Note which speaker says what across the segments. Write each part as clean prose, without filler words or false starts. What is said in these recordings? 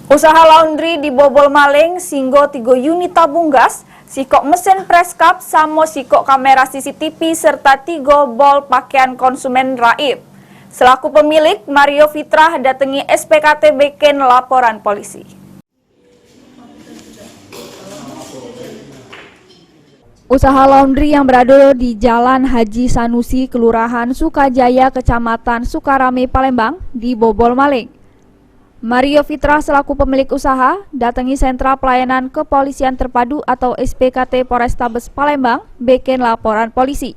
Speaker 1: Usaha laundry dibobol maling singgo 3 unit tabung gas, sikok mesin press cup, sama sikok kamera CCTV serta 3 bol pakaian konsumen raib. Selaku pemilik, Mario Fitrah datangi SPKT bikin laporan polisi. Usaha laundry yang berada di Jalan Haji Sanusi, Kelurahan Sukajaya, Kecamatan Sukarame, Palembang, dibobol maling. Mario Fitrah selaku pemilik usaha datangi sentra pelayanan kepolisian terpadu atau SPKT Polrestabes Palembang bikin laporan polisi.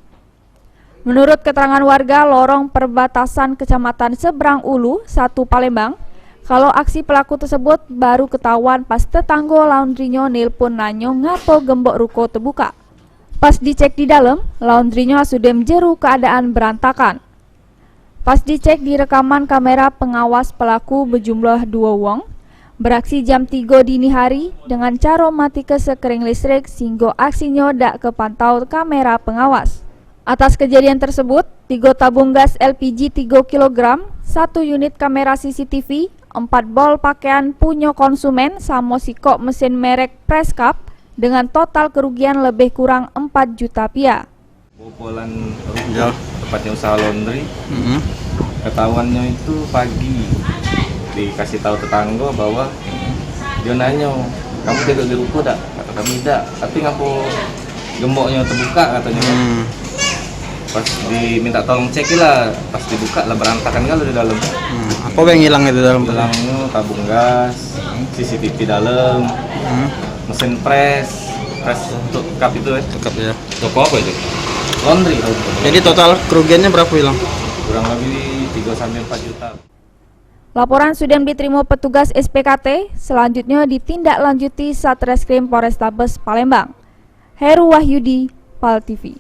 Speaker 1: Menurut keterangan warga lorong perbatasan Kecamatan Seberang Ulu, 1 Palembang, kalau aksi pelaku tersebut baru ketahuan pas tetanggo laundrynya nelpon nanyo ngapo gembok ruko terbuka. Pas dicek di dalam, laundrynya sudah menjeru keadaan berantakan. Pas dicek di rekaman kamera pengawas, pelaku berjumlah 2 wong beraksi jam 3 dini hari dengan cara mati ke sekering listrik sehingga aksinya dak kepantau kamera pengawas. Atas kejadian tersebut, 3 tabung gas LPG 3 kg, 1 unit kamera CCTV, 4 bol pakaian punya konsumen sama sikok mesin merek press cup dengan total kerugian lebih kurang 4 juta rupiah.
Speaker 2: Bobolan ruko tepatnya usaha laundry. Ketahuannya itu pagi, dikasih tahu tetangga bahwa dia nanya, kamu jaga di ruko dak? Kata kami dak, tapi ngapo gemboknya terbuka katanya. Pas diminta tolong cek lah, pas dibuka lah berantakan kalau di dalam.
Speaker 3: Apa yang hilang itu dalam?
Speaker 2: Hilangnya tabung gas, CCTV dalam, mesin press untuk cup itu
Speaker 3: Cukup ya.
Speaker 2: Toko apa itu? Laundry.
Speaker 3: Jadi total kerugiannya berapa hilang?
Speaker 2: Kurang lebih 3-4 juta.
Speaker 1: Laporan sudah diterima petugas SPKT, selanjutnya ditindaklanjuti Satreskrim Polrestabes Palembang. Heru Wahyudi, PAL TV.